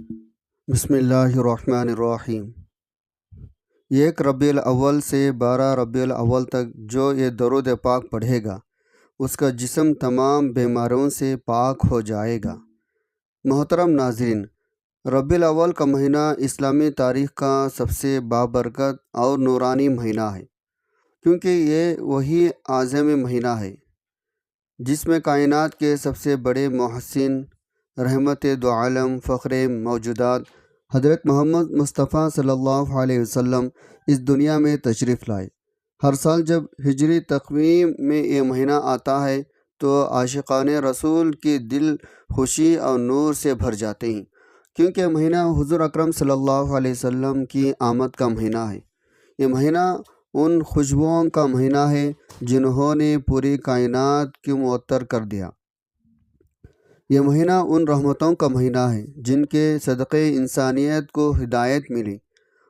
بسم اللہ الرحمن الرحیم۔ 1 ربیع الاول سے 12 ربیع الاول تک جو یہ درود پاک پڑھے گا اس کا جسم تمام بیماریوں سے پاک ہو جائے گا۔ محترم ناظرین، ربیع الاول کا مہینہ اسلامی تاریخ کا سب سے بابرکت اور نورانی مہینہ ہے، کیونکہ یہ وہی اعظم مہینہ ہے جس میں کائنات کے سب سے بڑے محسن، رحمت دو عالم، فخر موجودات حضرت محمد مصطفیٰ صلی اللہ علیہ وسلم اس دنیا میں تشریف لائے۔ ہر سال جب ہجری تقویم میں یہ مہینہ آتا ہے تو عاشقان رسول کی دل خوشی اور نور سے بھر جاتے ہیں، کیونکہ مہینہ حضور اکرم صلی اللہ علیہ وسلم کی آمد کا مہینہ ہے۔ یہ مہینہ ان خوشبوؤں کا مہینہ ہے جنہوں نے پوری کائنات کو معطر کر دیا۔ یہ مہینہ ان رحمتوں کا مہینہ ہے جن کے صدقے انسانیت کو ہدایت ملی،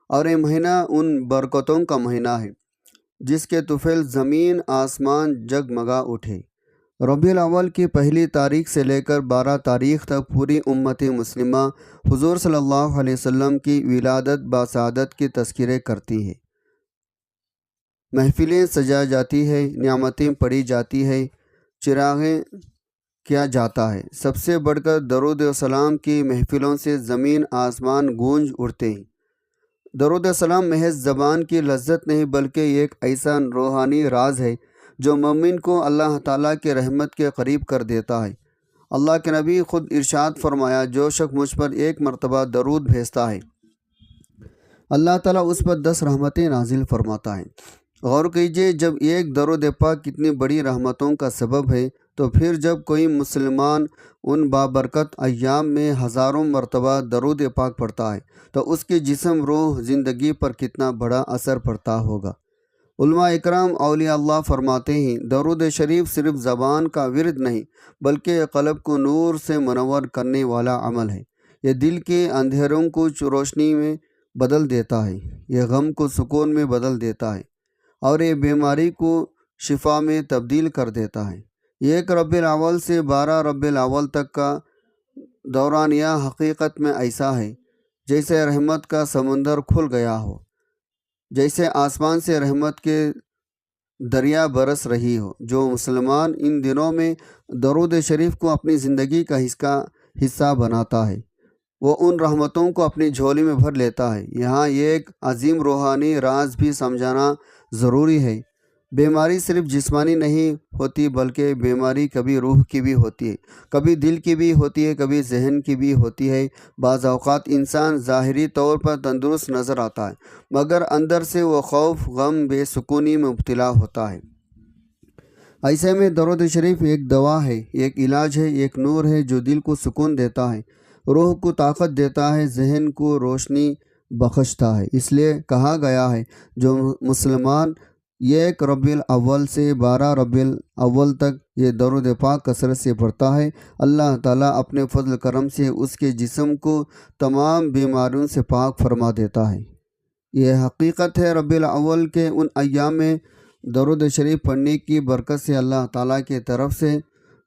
اور یہ مہینہ ان برکتوں کا مہینہ ہے جس کے طفیل زمین آسمان جگمگا اٹھے۔ ربیع الاول کی پہلی تاریخ سے لے کر 12 تاریخ تک پوری امت مسلمہ حضور صلی اللہ علیہ وسلم کی ولادت بسعادت کی تذکرے کرتی ہے۔ محفلیں سجائی جاتی ہے، نعمتیں پڑھی جاتی ہے، چراغیں کیا جاتا ہے۔ سب سے بڑھ کر درود و سلام کی محفلوں سے زمین آسمان گونج اٹھتے ہیں۔ درود و سلام محض زبان کی لذت نہیں بلکہ یہ ایک ایسا روحانی راز ہے جو مومن کو اللہ تعالیٰ کے رحمت کے قریب کر دیتا ہے۔ اللہ کے نبی خود ارشاد فرمایا، جو شخص مجھ پر 1 مرتبہ درود بھیجتا ہے اللہ تعالیٰ اس پر 10 رحمتیں نازل فرماتا ہے۔ غور کیجئے، جب ایک درود پاک کتنی بڑی رحمتوں کا سبب ہے تو پھر جب کوئی مسلمان ان بابرکت ایام میں ہزاروں مرتبہ درود پاک پڑھتا ہے تو اس کی جسم، روح، زندگی پر کتنا بڑا اثر پڑتا ہوگا۔ علماء اکرام، اولیاء اللہ فرماتے ہیں، درود شریف صرف زبان کا ورد نہیں بلکہ قلب کو نور سے منور کرنے والا عمل ہے۔ یہ دل کے اندھیروں کو روشنی میں بدل دیتا ہے، یہ غم کو سکون میں بدل دیتا ہے، اور یہ بیماری کو شفا میں تبدیل کر دیتا ہے۔ 1 ربیع الاول سے 12 ربیع الاول تک کا دورانیہ حقیقت میں ایسا ہے جیسے رحمت کا سمندر کھل گیا ہو، جیسے آسمان سے رحمت کے دریا برس رہی ہو۔ جو مسلمان ان دنوں میں درود شریف کو اپنی زندگی کا حصہ بناتا ہے وہ ان رحمتوں کو اپنی جھولی میں بھر لیتا ہے۔ یہاں ایک عظیم روحانی راز بھی سمجھانا ضروری ہے۔ بیماری صرف جسمانی نہیں ہوتی بلکہ بیماری کبھی روح کی بھی ہوتی ہے، کبھی دل کی بھی ہوتی ہے، کبھی ذہن کی بھی ہوتی ہے۔ بعض اوقات انسان ظاہری طور پر تندرست نظر آتا ہے مگر اندر سے وہ خوف، غم، بے سکونی میں مبتلا ہوتا ہے۔ ایسے میں درود شریف ایک دوا ہے، ایک علاج ہے، ایک نور ہے جو دل کو سکون دیتا ہے، روح کو طاقت دیتا ہے، ذہن کو روشنی بخشتا ہے۔ اس لیے کہا گیا ہے، جو مسلمان 1 ربیع الاول سے 12 ربیع الاول تک یہ درود پاک کثرت سے پڑھتا ہے، اللہ تعالیٰ اپنے فضل کرم سے اس کے جسم کو تمام بیماریوں سے پاک فرما دیتا ہے۔ یہ حقیقت ہے۔ ربیع الاول کے ان ایام میں درود شریف پڑھنے کی برکت سے اللہ تعالیٰ کی طرف سے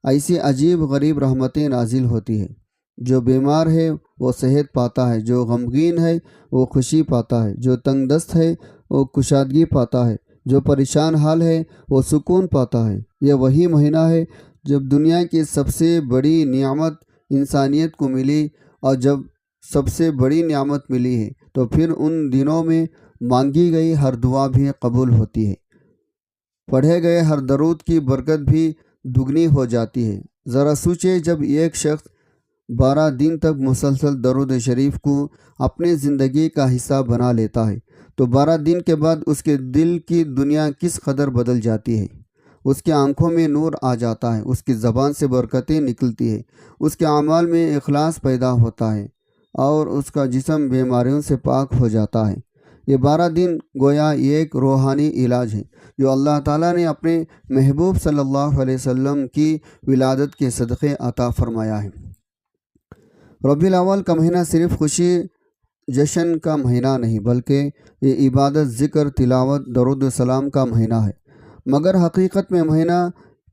ایسی عجیب غریب رحمتیں نازل ہوتی ہیں۔ جو بیمار ہے وہ صحت پاتا ہے، جو غمگین ہے وہ خوشی پاتا ہے، جو تنگ دست ہے وہ کشادگی پاتا ہے، جو پریشان حال ہے وہ سکون پاتا ہے۔ یہ وہی مہینہ ہے جب دنیا کی سب سے بڑی نعمت انسانیت کو ملی، اور جب سب سے بڑی نعمت ملی ہے تو پھر ان دنوں میں مانگی گئی ہر دعا بھی قبول ہوتی ہے، پڑھے گئے ہر درود کی برکت بھی دگنی ہو جاتی ہے۔ ذرا سوچیں، جب ایک شخص 12 دن تک مسلسل درود شریف کو اپنی زندگی کا حصہ بنا لیتا ہے تو 12 دن کے بعد اس کے دل کی دنیا کس قدر بدل جاتی ہے۔ اس کے آنکھوں میں نور آ جاتا ہے، اس کی زبان سے برکتیں نکلتی ہیں، اس کے اعمال میں اخلاص پیدا ہوتا ہے، اور اس کا جسم بیماریوں سے پاک ہو جاتا ہے۔ یہ 12 دن گویا ایک روحانی علاج ہے جو اللہ تعالیٰ نے اپنے محبوب صلی اللہ علیہ وسلم کی ولادت کے صدقے عطا فرمایا ہے۔ ربیع الاول کا مہینہ صرف خوشی جشن کا مہینہ نہیں بلکہ یہ عبادت، ذکر، تلاوت، درود و سلام کا مہینہ ہے۔ مگر حقیقت میں مہینہ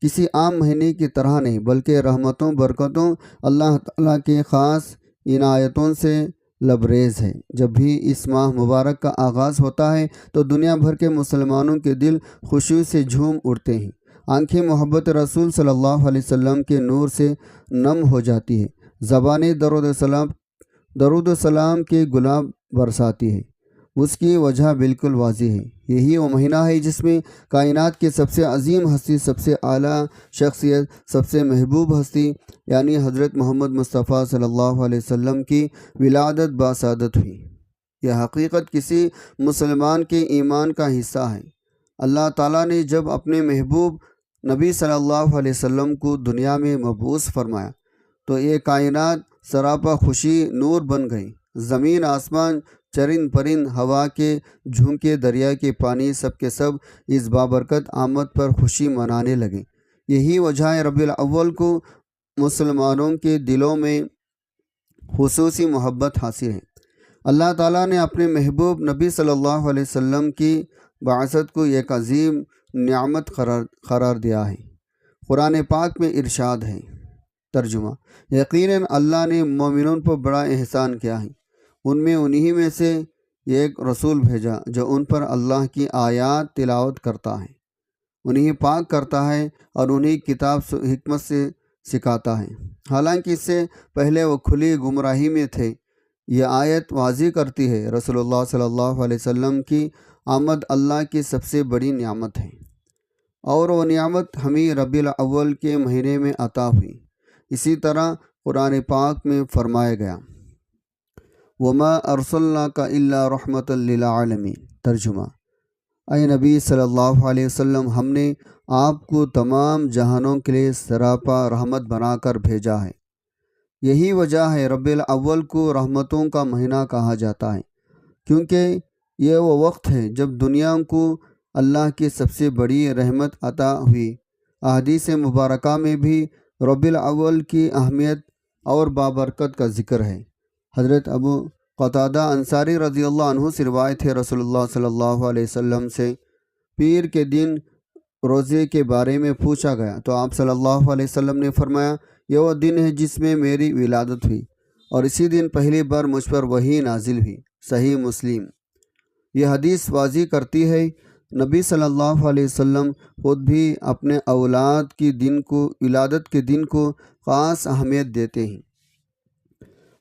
کسی عام مہینے کی طرح نہیں بلکہ رحمتوں، برکتوں، اللہ تعالیٰ کے خاص ان آیتوں سے لبریز ہے۔ جب بھی اس ماہ مبارک کا آغاز ہوتا ہے تو دنیا بھر کے مسلمانوں کے دل خوشی سے جھوم اٹھتے ہیں، آنکھیں محبت رسول صلی اللہ علیہ وسلم کے نور سے نم ہو جاتی ہے، زبانیں درود و سلام کے گلاب برساتی ہے۔ اس کی وجہ بالکل واضح ہے، یہی وہ مہینہ ہے جس میں کائنات کی سب سے عظیم ہستی، سب سے اعلیٰ شخصیت، سب سے محبوب ہستی یعنی حضرت محمد مصطفیٰ صلی اللہ علیہ وسلم کی ولادت باسعادت ہوئی۔ یہ حقیقت کسی مسلمان کے ایمان کا حصہ ہے۔ اللہ تعالیٰ نے جب اپنے محبوب نبی صلی اللہ علیہ وسلم کو دنیا میں مبعوث فرمایا تو یہ کائنات سراپا خوشی نور بن گئی۔ زمین، آسمان، چرند پرند، ہوا کے جھونکے، دریا کے پانی، سب کے سب اس بابرکت آمد پر خوشی منانے لگے۔ یہی وجہ ہے ربیع الاول کو مسلمانوں کے دلوں میں خصوصی محبت حاصل ہے۔ اللہ تعالیٰ نے اپنے محبوب نبی صلی اللہ علیہ وسلم کی بعثت کو ایک عظیم نعمت قرار دیا ہے۔ قرآن پاک میں ارشاد ہے، ترجمہ: یقیناً اللہ نے مومنوں پر بڑا احسان کیا ہے، ان میں انہی میں سے ایک رسول بھیجا جو ان پر اللہ کی آیات تلاوت کرتا ہے، انہیں پاک کرتا ہے اور انہیں کتاب حکمت سے سکھاتا ہے، حالانکہ اس سے پہلے وہ کھلی گمراہی میں تھے۔ یہ آیت واضح کرتی ہے رسول اللہ صلی اللہ علیہ وسلم کی آمد اللہ کی سب سے بڑی نعمت ہے، اور وہ نعمت ہمیں ربیع الاول کے مہینے میں عطا ہوئی۔ اسی طرح قرآن پاک میں فرمایا گیا، وَمَا أَرْسَلْنَاكَ إِلَّا رَحْمَةً لِّلْعَالَمِينَ، ترجمہ: اے نبی صلی اللہ علیہ وسلم، ہم نے آپ کو تمام جہانوں کے لیے سراپا رحمت بنا کر بھیجا ہے۔ یہی وجہ ہے ربیع الاول کو رحمتوں کا مہینہ کہا جاتا ہے، کیونکہ یہ وہ وقت ہے جب دنیا کو اللہ کی سب سے بڑی رحمت عطا ہوئی۔ احادیث مبارکہ میں بھی ربیع الاول کی اہمیت اور بابرکت کا ذکر ہے۔ حضرت ابو قتادہ انصاری رضی اللہ عنہ سے روایت ہے، رسول اللہ صلی اللہ علیہ وسلم سے پیر کے دن روزے کے بارے میں پوچھا گیا تو آپ صلی اللہ علیہ وسلم نے فرمایا، یہ وہ دن ہے جس میں میری ولادت ہوئی، اور اسی دن پہلی بار مجھ پر وحی نازل ہوئی۔ صحیح مسلم۔ یہ حدیث واضح کرتی ہے نبی صلی اللہ علیہ وسلم خود بھی اپنے اولاد کی دن کو، ولادت کے دن کو خاص اہمیت دیتے ہیں،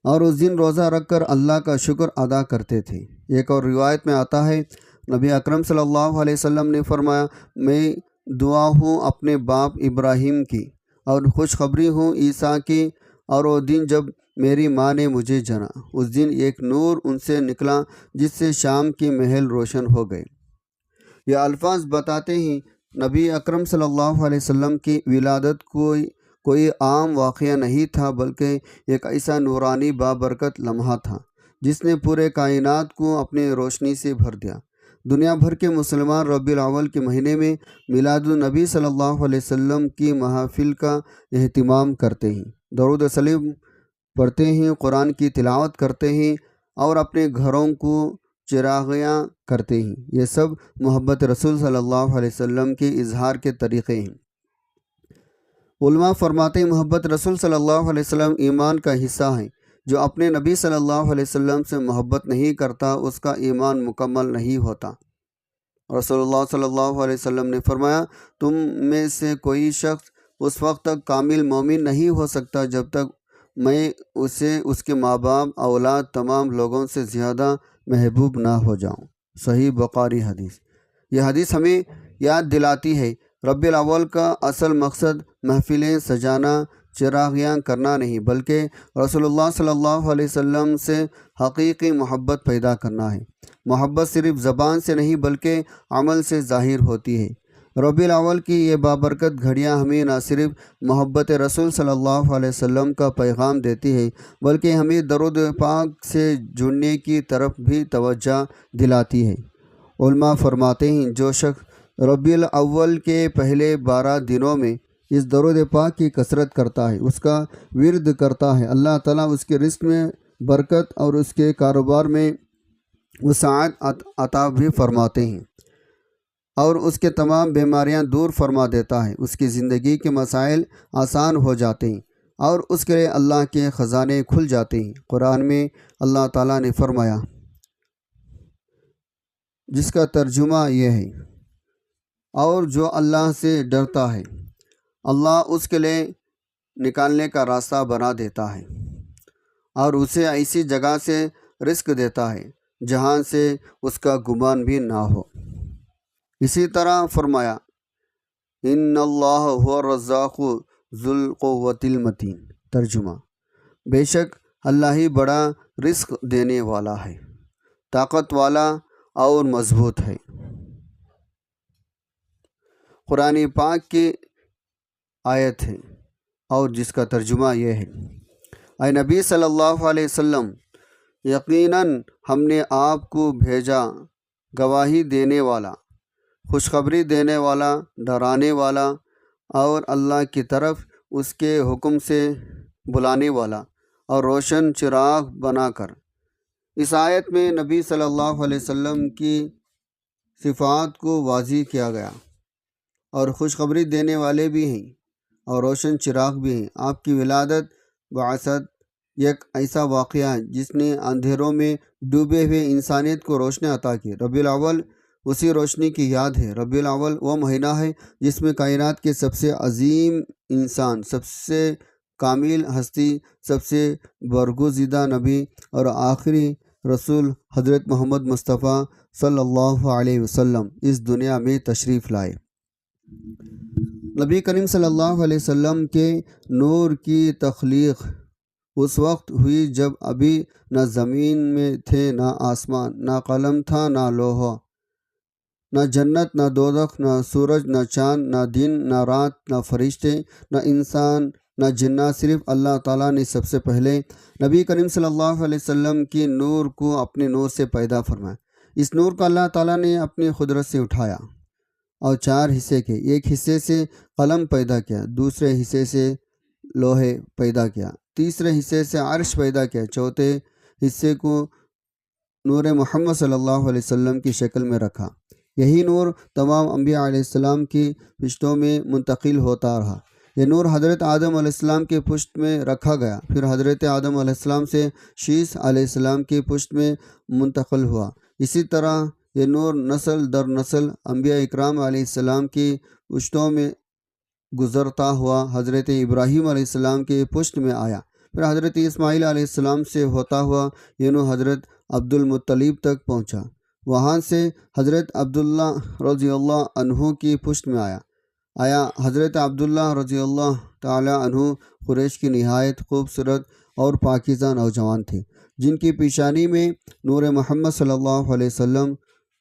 اور اس دن روزہ رکھ کر اللہ کا شکر ادا کرتے تھے۔ ایک اور روایت میں آتا ہے، نبی اکرم صلی اللہ علیہ وسلم نے فرمایا، میں دعا ہوں اپنے باپ ابراہیم کی، اور خوشخبری ہوں عیسیٰ کی، اور وہ دن جب میری ماں نے مجھے جنا، اس دن ایک نور ان سے نکلا جس سے شام کی محل روشن ہو گئے۔ یہ الفاظ بتاتے ہیں نبی اکرم صلی اللہ علیہ وسلم کی ولادت کوئی عام واقعہ نہیں تھا، بلکہ ایک ایسا نورانی بابرکت لمحہ تھا جس نے پورے کائنات کو اپنی روشنی سے بھر دیا۔ دنیا بھر کے مسلمان ربیع الاول کے مہینے میں میلاد النبی صلی اللہ علیہ وسلم کی محافل کا اہتمام کرتے ہیں، درود و سلام پڑھتے ہیں، قرآن کی تلاوت کرتے ہیں، اور اپنے گھروں کو چراغیاں کرتے ہیں۔ یہ سب محبت رسول صلی اللہ علیہ وسلم کے اظہار کے طریقے ہیں۔ علماء فرماتے ہیں محبت رسول صلی اللہ علیہ وسلم ایمان کا حصہ ہے۔ جو اپنے نبی صلی اللہ علیہ وسلم سے محبت نہیں کرتا اس کا ایمان مکمل نہیں ہوتا۔ رسول اللہ صلی اللہ علیہ وسلم نے فرمایا، تم میں سے کوئی شخص اس وقت تک کامل مومن نہیں ہو سکتا جب تک میں اسے اس کے ماں باپ، اولاد، تمام لوگوں سے زیادہ محبوب نہ ہو جاؤں۔ صحیح بخاری حدیث۔ یہ حدیث ہمیں یاد دلاتی ہے ربیع الاول کا اصل مقصد محفلیں سجانا، چراغیاں کرنا نہیں، بلکہ رسول اللہ صلی اللہ علیہ وسلم سے حقیقی محبت پیدا کرنا ہے۔ محبت صرف زبان سے نہیں بلکہ عمل سے ظاہر ہوتی ہے۔ ربیع الاول کی یہ بابرکت گھڑیاں ہمیں نہ صرف محبت رسول صلی اللہ علیہ وسلم کا پیغام دیتی ہے بلکہ ہمیں درود پاک سے جڑنے کی طرف بھی توجہ دلاتی ہے۔ علماء فرماتے ہیں جو شخص ربیع الاول کے پہلے 12 دنوں میں اس درود پاک کی کثرت کرتا ہے، اس کا ورد کرتا ہے، اللہ تعالیٰ اس کے رزق میں برکت اور اس کے کاروبار میں وسعت عطا بھی فرماتے ہیں، اور اس کے تمام بیماریاں دور فرما دیتا ہے، اس کی زندگی کے مسائل آسان ہو جاتے ہیں، اور اس کے لیے اللہ کے خزانے کھل جاتے ہیں۔ قرآن میں اللہ تعالیٰ نے فرمایا، جس کا ترجمہ یہ ہے، اور جو اللہ سے ڈرتا ہے اللہ اس کے لیے نکالنے کا راستہ بنا دیتا ہے اور اسے ایسی جگہ سے رزق دیتا ہے جہاں سے اس کا گمان بھی نہ ہو۔ اسی طرح فرمایا، ان اللہ هو الرزاق ذو القوۃ المتین۔ ترجمہ، بے شک اللہ ہی بڑا رزق دینے والا ہے، طاقت والا اور مضبوط ہے۔ قرآن پاک کی آیت ہے اور جس کا ترجمہ یہ ہے، اے نبی صلی اللہ علیہ وسلم، یقیناً ہم نے آپ کو بھیجا گواہی دینے والا، خوشخبری دینے والا، ڈرانے والا اور اللہ کی طرف اس کے حکم سے بلانے والا اور روشن چراغ بنا کر۔ اس آیت میں نبی صلی اللہ علیہ وسلم کی صفات کو واضح کیا گیا، اور خوشخبری دینے والے بھی ہیں اور روشن چراغ بھی ہیں۔ آپ کی ولادت بعثت ایک ایسا واقعہ ہے جس نے اندھیروں میں ڈوبے ہوئے انسانیت کو روشنی عطا کی۔ ربیع الاول اسی روشنی کی یاد ہے۔ ربیع الاول وہ مہینہ ہے جس میں کائنات کے سب سے عظیم انسان، سب سے کامل ہستی، سب سے برگزیدہ نبی اور آخری رسول حضرت محمد مصطفیٰ صلی اللہ علیہ وسلم اس دنیا میں تشریف لائے۔ نبی کریم صلی اللہ علیہ وسلم کے نور کی تخلیق اس وقت ہوئی جب ابھی نہ زمین میں تھے، نہ آسمان، نہ قلم تھا، نہ لوحہ، نہ جنت، نہ دوزخ، نہ سورج، نہ چاند، نہ دن، نہ رات، نہ فرشتے، نہ انسان، نہ جنات۔ صرف اللہ تعالیٰ نے سب سے پہلے نبی کریم صلی اللہ علیہ وسلم کی نور کو اپنے نور سے پیدا فرمایا۔ اس نور کو اللہ تعالیٰ نے اپنی قدرت سے اٹھایا اور چار حصے کے، ایک حصے سے قلم پیدا کیا، دوسرے حصے سے لوہے پیدا کیا، تیسرے حصے سے عرش پیدا کیا، چوتھے حصے کو نور محمد صلی اللہ علیہ وسلم کی شکل میں رکھا۔ یہی نور تمام انبیاء علیہ السلام کی پشتوں میں منتقل ہوتا رہا۔ یہ نور حضرت آدم علیہ السلام کے پشت میں رکھا گیا، پھر حضرت آدم علیہ السلام سے شیش علیہ السلام کی پشت میں منتقل ہوا۔ اسی طرح یہ نور نسل در نسل انبیاء اکرام علیہ السلام کی پشتوں میں گزرتا ہوا حضرت ابراہیم علیہ السلام کے پشت میں آیا، پھر حضرت اسماعیل علیہ السلام سے ہوتا ہوا یہ نور حضرت عبد المطلب تک پہنچا، وہاں سے حضرت عبداللہ رضی اللہ عنہ کی پشت میں آیا۔ حضرت عبداللہ رضی اللہ تعالی عنہ قریش کی نہایت خوبصورت اور پاکیزہ نوجوان تھے، جن کی پیشانی میں نور محمد صلی اللہ علیہ وسلم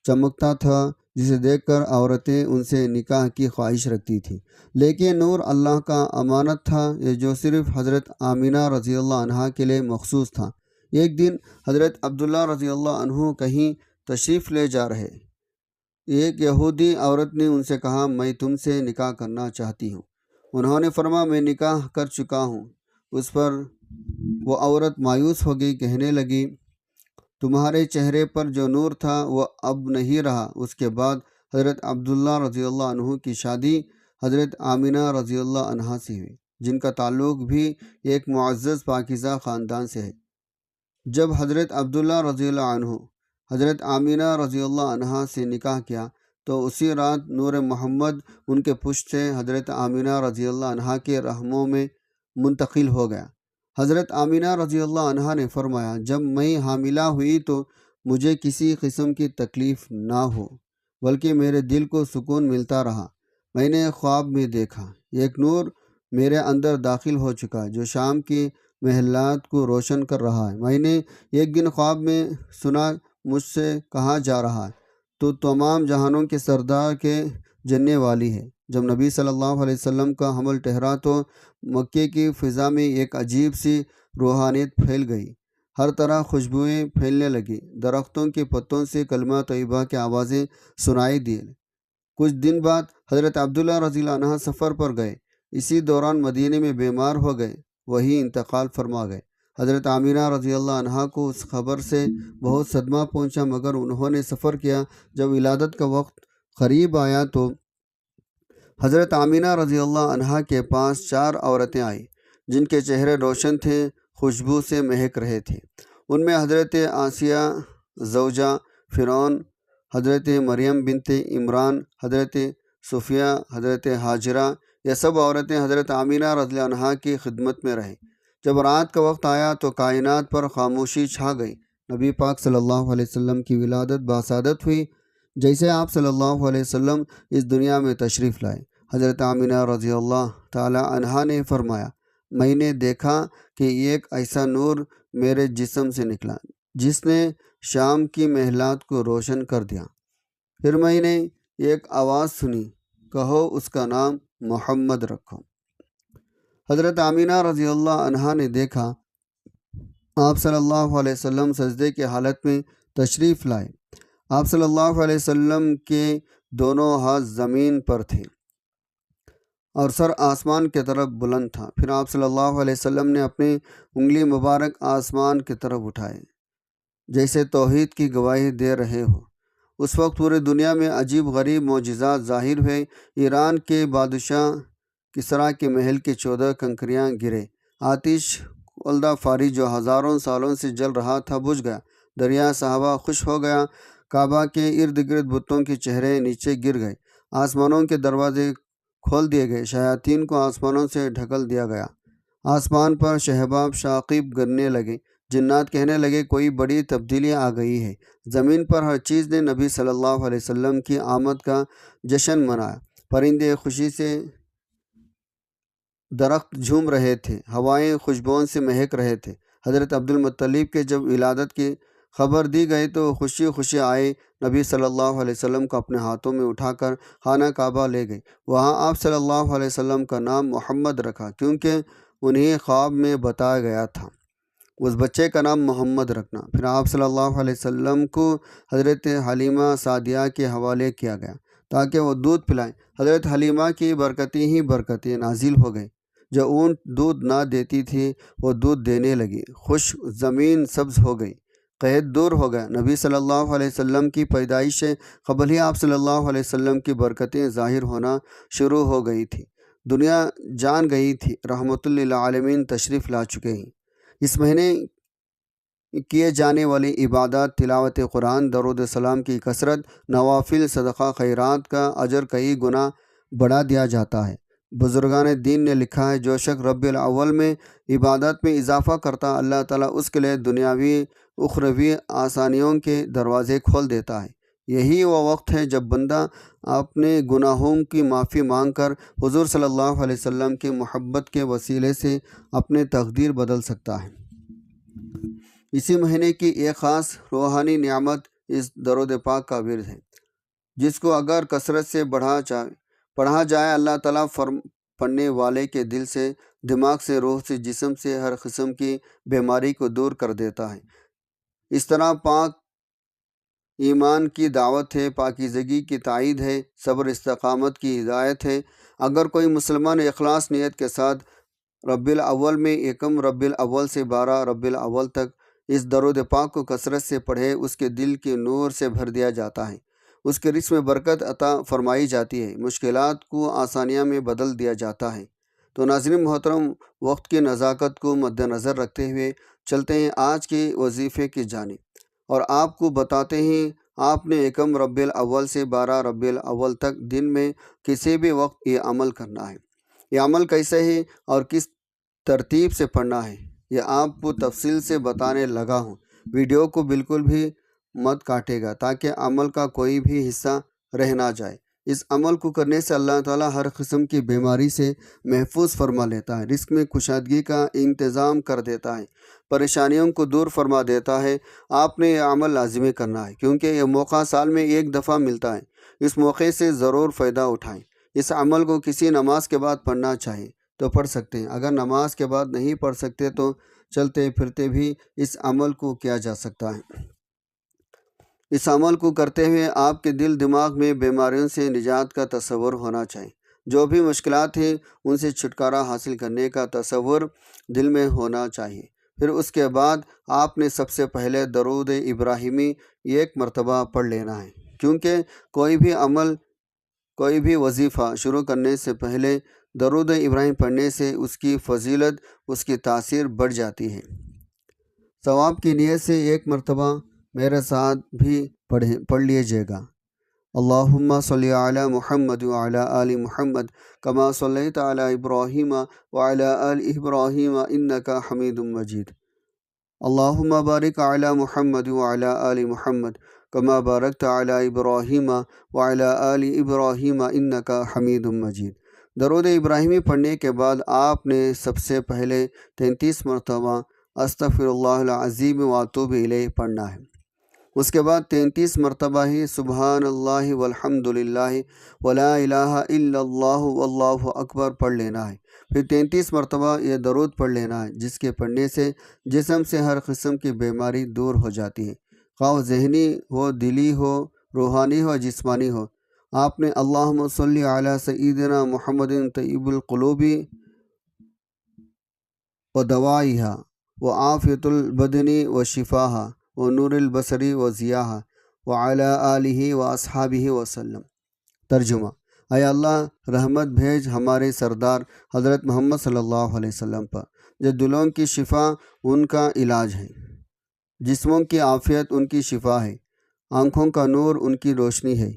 چمکتا تھا، جسے دیکھ کر عورتیں ان سے نکاح کی خواہش رکھتی تھیں۔ لیکن نور اللہ کا امانت تھا، یہ جو صرف حضرت آمینہ رضی اللہ عنہا کے لیے مخصوص تھا۔ ایک دن حضرت عبداللہ رضی اللہ عنہ کہیں تشریف لے جا رہے، ایک یہودی عورت نے ان سے کہا، میں تم سے نکاح کرنا چاہتی ہوں۔ انہوں نے فرمایا، میں نکاح کر چکا ہوں۔ اس پر وہ عورت مایوس ہو گئی، کہنے لگی، تمہارے چہرے پر جو نور تھا وہ اب نہیں رہا۔ اس کے بعد حضرت عبداللہ رضی اللہ عنہ کی شادی حضرت آمینہ رضی اللہ عنہا سے ہوئی، جن کا تعلق بھی ایک معزز پاکیزہ خاندان سے ہے۔ جب حضرت عبداللہ رضی اللہ عنہ حضرت آمینہ رضی اللہ عنہا سے نکاح کیا تو اسی رات نور محمد ان کے پشت سے حضرت آمینہ رضی اللہ عنہا کے رحموں میں منتقل ہو گیا۔ حضرت آمینہ رضی اللہ عنہا نے فرمایا، جب میں حاملہ ہوئی تو مجھے کسی قسم کی تکلیف نہ ہو، بلکہ میرے دل کو سکون ملتا رہا۔ میں نے خواب میں دیکھا، ایک نور میرے اندر داخل ہو چکا جو شام کی محلات کو روشن کر رہا ہے۔ میں نے ایک دن خواب میں سنا، مجھ سے کہا جا رہا ہے، تو تمام جہانوں کے سردار کے جننے والی ہے۔ جب نبی صلی اللہ علیہ وسلم کا حمل ٹھہرا تو مکے کی فضا میں ایک عجیب سی روحانیت پھیل گئی، ہر طرح خوشبوئیں پھیلنے لگی، درختوں کے پتوں سے کلمہ طیبہ کی آوازیں سنائی دیں۔ کچھ دن بعد حضرت عبداللہ رضی اللہ عنہ سفر پر گئے، اسی دوران مدینے میں بیمار ہو گئے، وہی انتقال فرما گئے۔ حضرت آمینہ رضی اللہ عنہا کو اس خبر سے بہت صدمہ پہنچا، مگر انہوں نے صبر کیا۔ جب ولادت کا وقت قریب آیا تو حضرت آمینہ رضی اللہ عنہا کے پاس 4 عورتیں آئیں جن کے چہرے روشن تھے، خوشبو سے مہک رہے تھے۔ ان میں حضرت آسیہ زوجہ فرعون، حضرت مریم بنت عمران، حضرت صفیہ، حضرت ہاجرہ، یہ سب عورتیں حضرت آمینہ رضی اللہ عنہا کی خدمت میں رہیں۔ جب رات کا وقت آیا تو کائنات پر خاموشی چھا گئی۔ نبی پاک صلی اللہ علیہ وسلم کی ولادت باسعادت ہوئی۔ جیسے آپ صلی اللہ علیہ وسلم اس دنیا میں تشریف لائے، حضرت آمینہ رضی اللہ تعالی عنہا نے فرمایا، میں نے دیکھا کہ ایک ایسا نور میرے جسم سے نکلا جس نے شام کی محلات کو روشن کر دیا۔ پھر میں نے ایک آواز سنی، کہو اس کا نام محمد رکھو۔ حضرت آمینہ رضی اللہ عنہا نے دیکھا آپ صلی اللہ علیہ وسلم سجدے کی حالت میں تشریف لائے۔ آپ صلی اللہ علیہ وسلم کے دونوں ہاتھ زمین پر تھے اور سر آسمان کی طرف بلند تھا۔ پھر آپ صلی اللہ علیہ وسلم نے اپنی انگلی مبارک آسمان کی طرف اٹھائے جیسے توحید کی گواہی دے رہے ہو۔ اس وقت پوری دنیا میں عجیب غریب معجزات ظاہر ہوئے۔ ایران کے بادشاہ کسریٰ کے محل کی 14 کنکریاں گرے۔ آتش کولدہ فاری جو ہزاروں سالوں سے جل رہا تھا بجھ گیا۔ دریا صحابہ خوش ہو گیا۔ کعبہ کے ارد گرد بتوں کے چہرے نیچے گر گئے۔ آسمانوں کے دروازے کھول دیے گئے۔ شیاطین کو آسمانوں سے ڈھکل دیا گیا۔ آسمان پر شہباب ثاقب گرنے لگے۔ جنات کہنے لگے کوئی بڑی تبدیلی آ گئی ہے۔ زمین پر ہر چیز نے نبی صلی اللہ علیہ وسلم کی آمد کا جشن منایا۔ پرندے خوشی سے درخت جھوم رہے تھے، ہوائیں خوشبوؤں سے مہک رہے تھے۔ حضرت عبدالمطلب کے جب ولادت کی خبر دی گئی تو خوشی خوشی آئے نبی صلی اللہ علیہ وسلم کو اپنے ہاتھوں میں اٹھا کر خانہ کعبہ لے گئے۔ وہاں آپ صلی اللہ علیہ وسلم کا نام محمد رکھا کیونکہ انہیں خواب میں بتایا گیا تھا اس بچے کا نام محمد رکھنا۔ پھر آپ صلی اللہ علیہ وسلم کو حضرت حلیمہ سعدیہ کے حوالے کیا گیا تاکہ وہ دودھ پلائیں۔ حضرت حلیمہ کی برکتیں ہی برکتیں نازل ہو گئیں۔ جو اونٹ دودھ نہ دیتی تھی وہ دودھ دینے لگی۔ خشک زمین سبز ہو گئی، قحط دور ہو گیا۔ نبی صلی اللہ علیہ وسلم کی پیدائش سے قبل ہی آپ صلی اللہ علیہ وسلم کی برکتیں ظاہر ہونا شروع ہو گئی تھی۔ دنیا جان گئی تھی رحمت للعالمین تشریف لا چکے ہیں۔ اس مہینے کیے جانے والی عبادات، تلاوت قرآن، درود السلام کی کثرت، نوافل، صدقہ خیرات کا اجر کئی گنا بڑھا دیا جاتا ہے۔ بزرگان دین نے لکھا ہے جو شخص ربیع الاول میں عبادت میں اضافہ کرتا اللہ تعالیٰ اس کے لیے دنیاوی اخروی آسانیوں کے دروازے کھول دیتا ہے۔ یہی وہ وقت ہے جب بندہ اپنے گناہوں کی معافی مانگ کر حضور صلی اللہ علیہ وسلم کی محبت کے وسیلے سے اپنے تقدیر بدل سکتا ہے۔ اسی مہینے کی ایک خاص روحانی نعمت اس درود پاک کا ورد ہے جس کو اگر کثرت سے پڑھا جائے اللہ تعالیٰ پڑھنے والے کے دل سے، دماغ سے، روح سے، جسم سے ہر قسم کی بیماری کو دور کر دیتا ہے۔ اس طرح پاک ایمان کی دعوت ہے، پاکیزگی کی تائید ہے، صبر استقامت کی ہدایت ہے۔ اگر کوئی مسلمان اخلاص نیت کے ساتھ ربیع الاول میں 1 ربیع الاول سے 12 ربیع الاول تک اس درود پاک کو کثرت سے پڑھے، اس کے دل کے نور سے بھر دیا جاتا ہے، اس کے رزق میں برکت عطا فرمائی جاتی ہے، مشکلات کو آسانیاں میں بدل دیا جاتا ہے۔ تو ناظرین محترم، وقت کی نزاکت کو مد نظر رکھتے ہوئے چلتے ہیں آج کے وظیفے کی جانب، اور آپ کو بتاتے ہیں آپ نے 1 ربیع الاول سے 12 ربیع الاول تک دن میں کسی بھی وقت یہ عمل کرنا ہے۔ یہ عمل کیسے ہے اور کس ترتیب سے پڑھنا ہے یہ آپ کو تفصیل سے بتانے لگا ہوں۔ ویڈیو کو بالکل بھی مت کاٹے گا تاکہ عمل کا کوئی بھی حصہ رہ نہ جائے۔ اس عمل کو کرنے سے اللہ تعالیٰ ہر قسم کی بیماری سے محفوظ فرما لیتا ہے، رزق میں کشادگی کا انتظام کر دیتا ہے، پریشانیوں کو دور فرما دیتا ہے۔ آپ نے یہ عمل لازمی کرنا ہے کیونکہ یہ موقع سال میں ایک دفعہ ملتا ہے۔ اس موقع سے ضرور فائدہ اٹھائیں۔ اس عمل کو کسی نماز کے بعد پڑھنا چاہیے تو پڑھ سکتے ہیں، اگر نماز کے بعد نہیں پڑھ سکتے تو چلتے پھرتے بھی اس عمل کو کیا جا سکتا ہے۔ اس عمل کو کرتے ہوئے آپ کے دل دماغ میں بیماریوں سے نجات کا تصور ہونا چاہیے۔ جو بھی مشکلات ہیں ان سے چھٹکارا حاصل کرنے کا تصور دل میں ہونا چاہیے۔ پھر اس کے بعد آپ نے سب سے پہلے درود ابراہیمی 1 مرتبہ پڑھ لینا ہے، کیونکہ کوئی بھی عمل، کوئی بھی وظیفہ شروع کرنے سے پہلے درود ابراہیم پڑھنے سے اس کی فضیلت، اس کی تاثیر بڑھ جاتی ہے۔ ثواب کی نیت سے ایک مرتبہ میرے ساتھ بھی پڑھ لیجیے گا۔ اللہم صلی علی محمد وعلی آل محمد کما صلیت علی ابراہیم وعلی آل ابراہیم انک حمید مجید۔ اللہم بارک علی محمد وعلی آل محمد کما بارکت علی ابراہیم وعلی آل ابراہیم انک حمید مجید۔ درود ابراہیمی پڑھنے کے بعد آپ نے سب سے پہلے 33 مرتبہ استغفر اللہ العظیم واتوب الیہ پڑھنا ہے۔ اس کے بعد 33 مرتبہ ہی سبحان اللہ والحمد للہ ولا الہ الا اللہ واللہ اکبر پڑھ لینا ہے۔ پھر 33 مرتبہ یہ درود پڑھ لینا ہے، جس کے پڑھنے سے جسم سے ہر قسم کی بیماری دور ہو جاتی ہے، خواہ وہ ذہنی ہو، دلی ہو، روحانی ہو، جسمانی ہو۔ آپ نے اللہم صلی علی سیدنا محمد طیب القلوب و دوائیہا و عافیت البدن و شفاہا و نور البصری و ضیاہا وعلی آلہ و اصحابہ وسلم۔ ترجمہ: اے اللہ رحمت بھیج ہمارے سردار حضرت محمد صلی اللہ علیہ وسلم پر، جو دلوں کی شفا ان کا علاج ہے، جسموں کی عافیت ان کی شفا ہے، آنکھوں کا نور ان کی روشنی ہے،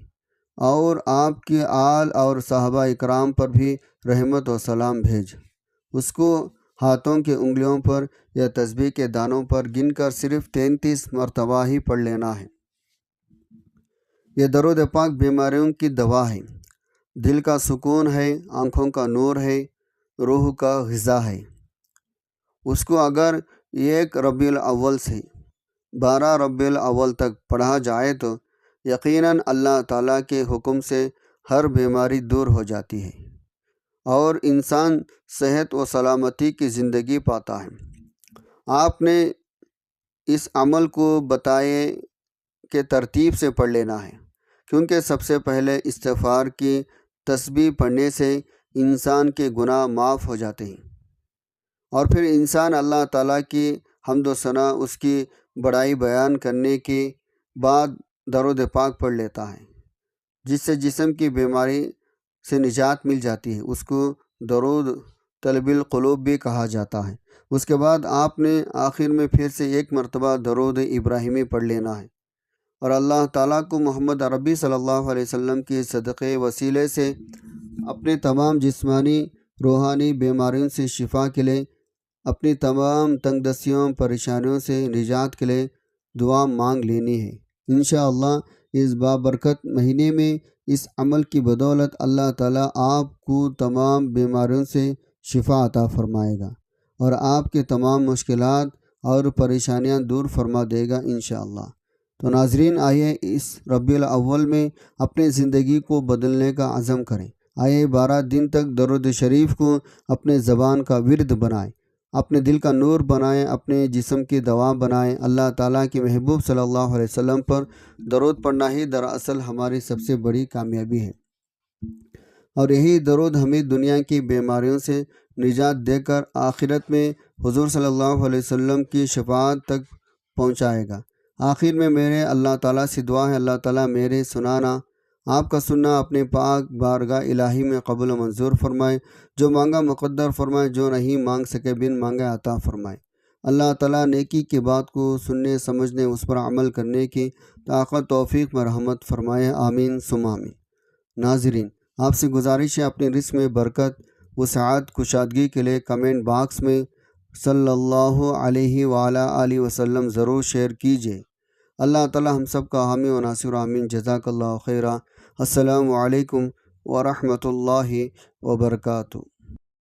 اور آپ کی آل اور صحابہ اکرام پر بھی رحمت و سلام بھیج۔ اس کو ہاتھوں کی انگلیوں پر یا تسبیح کے دانوں پر گن کر صرف 33 مرتبہ ہی پڑھ لینا ہے۔ یہ درود پاک بیماریوں کی دوا ہے، دل کا سکون ہے، آنکھوں کا نور ہے، روح کا غذا ہے۔ اس کو اگر 1 ربیع الاول سے 12 ربیع الاول تک پڑھا جائے تو یقیناً اللہ تعالیٰ کے حکم سے ہر بیماری دور ہو جاتی ہے اور انسان صحت و سلامتی کی زندگی پاتا ہے۔ آپ نے اس عمل کو بتائے کہ ترتیب سے پڑھ لینا ہے، کیونکہ سب سے پہلے استغفار کی تسبیح پڑھنے سے انسان کے گناہ معاف ہو جاتے ہیں، اور پھر انسان اللہ تعالیٰ کی حمد و ثنا، اس کی بڑائی بیان کرنے کے بعد درود پاک پڑھ لیتا ہے، جس سے جسم کی بیماری سے نجات مل جاتی ہے۔ اس کو درود طلب القلوب بھی کہا جاتا ہے۔ اس کے بعد آپ نے آخر میں پھر سے 1 مرتبہ درود ابراہیمی پڑھ لینا ہے، اور اللہ تعالیٰ کو محمد عربی صلی اللہ علیہ وسلم کی صدقے وسیلے سے اپنے تمام جسمانی روحانی بیماریوں سے شفا کے لیے، اپنی تمام تنگ دستیوں پریشانیوں سے نجات کے لیے دعا مانگ لینی ہے۔ انشاءاللہ اس بابرکت مہینے میں اس عمل کی بدولت اللہ تعالیٰ آپ کو تمام بیماریوں سے شفا عطا فرمائے گا اور آپ کے تمام مشکلات اور پریشانیاں دور فرما دے گا انشاءاللہ۔ تو ناظرین، آئیے اس ربیع الاول میں اپنے زندگی کو بدلنے کا عزم کریں۔ آئیے 12 دن تک درود شریف کو اپنے زبان کا ورد بنائیں، اپنے دل کا نور بنائیں، اپنے جسم کی دوا بنائیں۔ اللہ تعالیٰ کے محبوب صلی اللہ علیہ وسلم پر درود پڑھنا ہی دراصل ہماری سب سے بڑی کامیابی ہے، اور یہی درود ہمیں دنیا کی بیماریوں سے نجات دے کر آخرت میں حضور صلی اللہ علیہ وسلم کی شفاعت تک پہنچائے گا۔ آخر میں میرے اللہ تعالیٰ سے دعا ہے، اللہ تعالیٰ میرے سنانا، آپ کا سننا اپنے پاک بارگاہ الہی میں قبول و منظور فرمائے، جو مانگا مقدر فرمائے، جو نہیں مانگ سکے بن مانگے عطا فرمائے۔ اللہ تعالیٰ نیکی کی بات کو سننے سمجھنے اس پر عمل کرنے کی طاقت توفیق میں رحمت فرمائے، آمین ثم آمین۔ ناظرین، آپ سے گزارش ہے اپنے رزق میں برکت وسعت کشادگی کے لیے کمنٹ باکس میں صلی اللہ علیہ وآلہ آلہ وسلم ضرور شیئر کیجیے۔ اللہ تعالیٰ ہم سب کا حامی و ناصر، آمین۔ جزاک اللہ خیرہ۔ السلام علیکم ورحمۃ اللہ وبرکاتہ۔